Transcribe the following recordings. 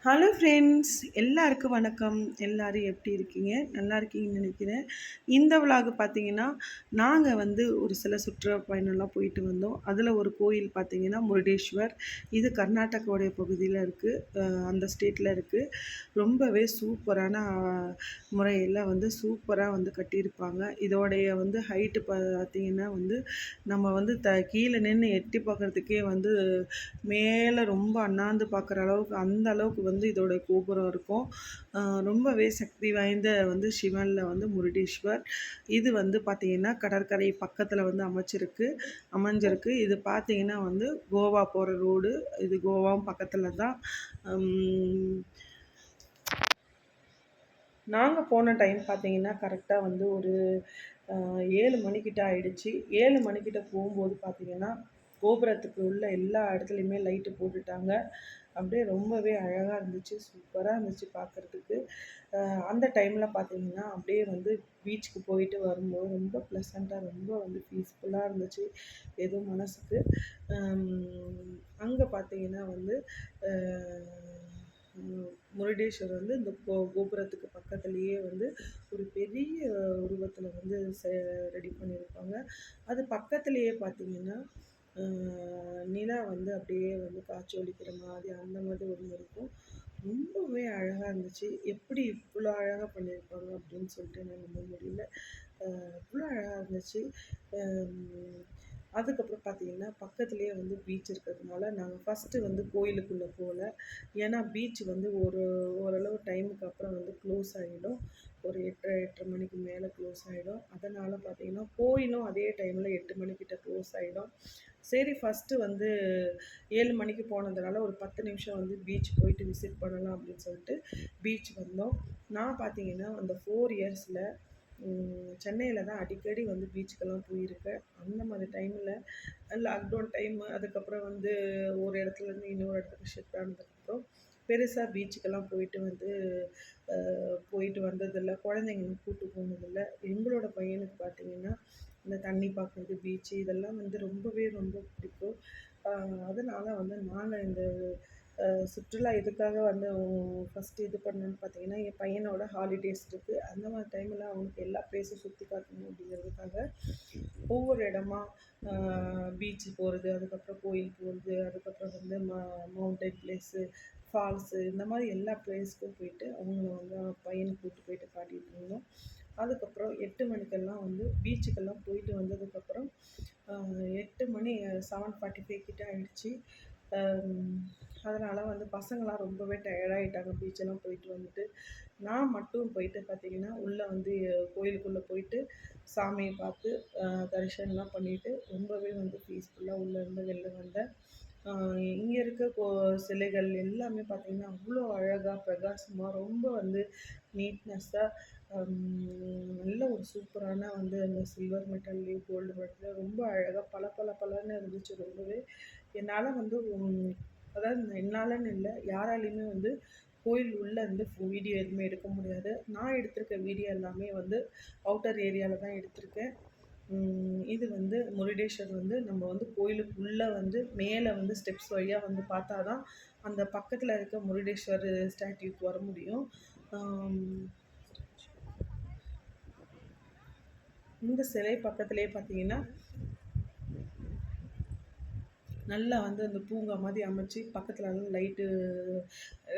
Hello friends, எல்லாருக்கும் வணக்கம். எல்லாரும் எப்படி இருக்கீங்க? நல்லா இருக்கீங்கன்னு நினைக்கிறேன். இந்த விலாக் பார்த்தீங்கன்னா, நாங்கள் ஒரு சில சுற்றுலா பயணம்லாம் போயிட்டு வந்தோம். அதில் ஒரு கோயில் பார்த்தீங்கன்னா முருடேஸ்வர். இது கர்நாடகாவுடைய பகுதியில் இருக்குது. அந்த ஸ்டேட்டில் இருக்குது. ரொம்பவே சூப்பரான முறையில் சூப்பராக கட்டியிருப்பாங்க. இதோடைய ஹைட்டு பார்த்தீங்கன்னா நம்ம கீழே நின்று எட்டி பார்க்குறதுக்கே மேலே ரொம்ப அண்ணாந்து பார்க்குற அளவுக்கு அந்த அளவுக்கு இதோட கோபுரம் இருக்கும். ரொம்பவே சக்தி வாய்ந்த சிவனில் முருடேஸ்வர். இது பார்த்தீங்கன்னா கடற்கரை பக்கத்தில் அமைஞ்சிருக்கு. இது பார்த்தீங்கன்னா கோவா போகிற ரோடு. இது கோவாவும் பக்கத்தில் தான். நாங்கள் போன டைம் பார்த்தீங்கன்னா கரெக்டாக ஒரு 7 மணிக்கிட்ட ஆயிடுச்சு. 7 மணிக்கிட்ட போகும்போது பார்த்தீங்கன்னா கோபுரத்துக்கு உள்ள எல்லா இடத்துலையுமே லைட்டு போட்டுட்டாங்க. அப்படியே ரொம்பவே அழகாக இருந்துச்சு, சூப்பராக இருந்துச்சு பார்க்குறதுக்கு. அந்த டைமில் பார்த்தீங்கன்னா அப்படியே பீச்சுக்கு போயிட்டு வரும்போது ரொம்ப ப்ளசண்ட்டாக ரொம்ப பீஸ்ஃபுல்லாக இருந்துச்சு ஏதோ மனசுக்கு. அங்கே பார்த்தீங்கன்னா முருடேஸ்வர் இந்த கோபுரத்துக்கு பக்கத்துலேயே ஒரு பெரிய உருவத்தில் ரெடி பண்ணியிருப்பாங்க. அது பக்கத்துலேயே பார்த்தீங்கன்னா நிலா அப்படியே காட்சியளிக்கிற மாதிரி அந்த மாதிரி ஒன்று இருக்கும். ரொம்பவே அழகாக இருந்துச்சு. எப்படி இவ்வளோ அழகாக பண்ணியிருப்பாங்க அப்படின்னு சொல்லிட்டு நான் நம்ப முடியல. அவ்வளோ அழகாக இருந்துச்சு. அதுக்கப்புறம் பார்த்தீங்கன்னா பக்கத்துலேயே பீச் இருக்கிறதுனால நாங்கள் ஃபஸ்ட்டு கோயிலுக்குள்ளே போகல. ஏன்னா பீச் ஓரளவு டைமுக்கு அப்புறம் க்ளோஸ் ஆகிடும். ஒரு 8:30 மணிக்கு மேலே க்ளோஸ் ஆகிடும். அதனால் பார்த்தீங்கன்னா கோயிலும் அதே டைமில் 8 மணிக்கிட்ட க்ளோஸ் ஆகிடும். சரி, ஃபஸ்ட்டு 7 மணிக்கு போனதுனால ஒரு 10 நிமிஷம் பீச் போயிட்டு விசிட் பண்ணலாம் அப்படின்னு சொல்லிட்டு பீச் வந்தோம். நான் பார்த்தீங்கன்னா அந்த 4 இயர்ஸில் சென்னையில் தான் அடிக்கடி பீச்சுக்கெல்லாம் போயிருக்கேன். அந்த மாதிரி டைமில் லாக்டவுன் டைமு, அதுக்கப்புறம் ஒரு இடத்துலேருந்து இன்னொரு இடத்துக்கு ஷிஃப்ட் ஆனதுக்கப்புறம் பெருசாக பீச்சுக்கெல்லாம் போயிட்டு வந்ததில்லை. குழந்தைங்களும் கூப்பிட்டு போனதில்லை. எங்களோட பையனுக்கு பார்த்திங்கன்னா இந்த தண்ணி பார்க்குறது, பீச்சு இதெல்லாம் ரொம்பவே ரொம்ப பிடிக்கும். அதனால் நாங்கள் இந்த சுற்றுலா இதுக்காக ஃபஸ்ட்டு இது பண்ணணுன்னு பார்த்தீங்கன்னா என் பையனோட ஹாலிடேஸ் இருக்குது. அந்த மாதிரி டைமில் அவனுக்கு எல்லா ப்ளேஸும் சுற்றி காட்டணும் அப்படிங்கிறதுக்காக ஒவ்வொரு இடமா பீச்சு போகிறது, அதுக்கப்புறம் கோயில் போகிறது, அதுக்கப்புறம் மவுண்டன் ப்ளேஸு, ஃபால்ஸு, இந்த மாதிரி எல்லா ப்ளேஸ்க்கும் போயிட்டு அவங்கள பையனை கூப்பிட்டு போயிட்டு காட்டிகிட்டு இருந்தோம். அதுக்கப்புறம் 8 மணிக்கெல்லாம் பீச்சுக்கெல்லாம் போயிட்டு வந்ததுக்கப்புறம் 8 மணி 7:45 கிட்ட ஆயிடுச்சு. அதனால் பசங்களாம் ரொம்பவே டயர்டாகிட்டாங்க பீச்செல்லாம் போயிட்டு வந்துட்டு. நான் மட்டும் போயிட்டு பார்த்திங்கன்னா உள்ளே கோயிலுக்குள்ளே போயிட்டு சாமியை பார்த்து தரிசனம்லாம் பண்ணிவிட்டு ரொம்பவே பீஸ்ஃபுல்லாக உள்ளேருந்து வெளில வந்தேன். இங்கே இருக்க சிலைகள் எல்லாமே பார்த்திங்கன்னா அவ்வளோ அழகாக பிரகாசமாக ரொம்ப நீட்னஸ்ஸாக நல்ல ஒரு சூப்பரான அந்த சில்வர் மெட்டல்லையும் கோல்டு மெட்டல்லையும் ரொம்ப அழகாக பளபளன்னு இருந்துச்சு. ரொம்பவே என்னால் அதாவது என்னாலன்னு இல்லை, யாராலையுமே கோயில் உள்ளே வீடியோ எதுவுமே எடுக்க முடியாது. நான் எடுத்திருக்க வீடியோ எல்லாமே அவுட்டர் ஏரியாவில் தான் எடுத்திருக்கேன். இது முருடேஸ்வர் நம்ம கோயிலுக்குள்ளே மேலே ஸ்டெப்ஸ் வழியாக பார்த்தா தான் அந்த பக்கத்தில் இருக்க முருடேஸ்வர் ஸ்டாட்யூக்கு வர முடியும். இந்த சிலை பக்கத்துலேயே பார்த்தீங்கன்னா நல்லா அந்த பூங்கா மாதிரி அமைச்சு பக்கத்தில்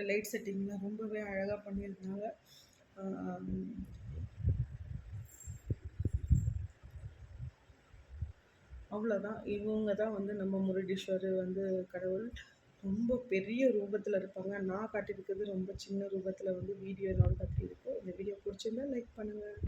லைட் செட்டிங்லாம் ரொம்பவே அழகாக பண்ணியிருந்தாங்க. அவ்வளோதான். இவங்க தான் நம்ம முருடேஸ்வர் கடவுள். ரொம்ப பெரிய ரூபத்தில் இருப்பாங்க. நான் காட்டியிருக்கிறது ரொம்ப சின்ன ரூபத்தில் வீடியோ என்னோட காட்டியிருக்கு. இந்த வீடியோ பிடிச்சிருந்தா லைக் பண்ணுங்கள்.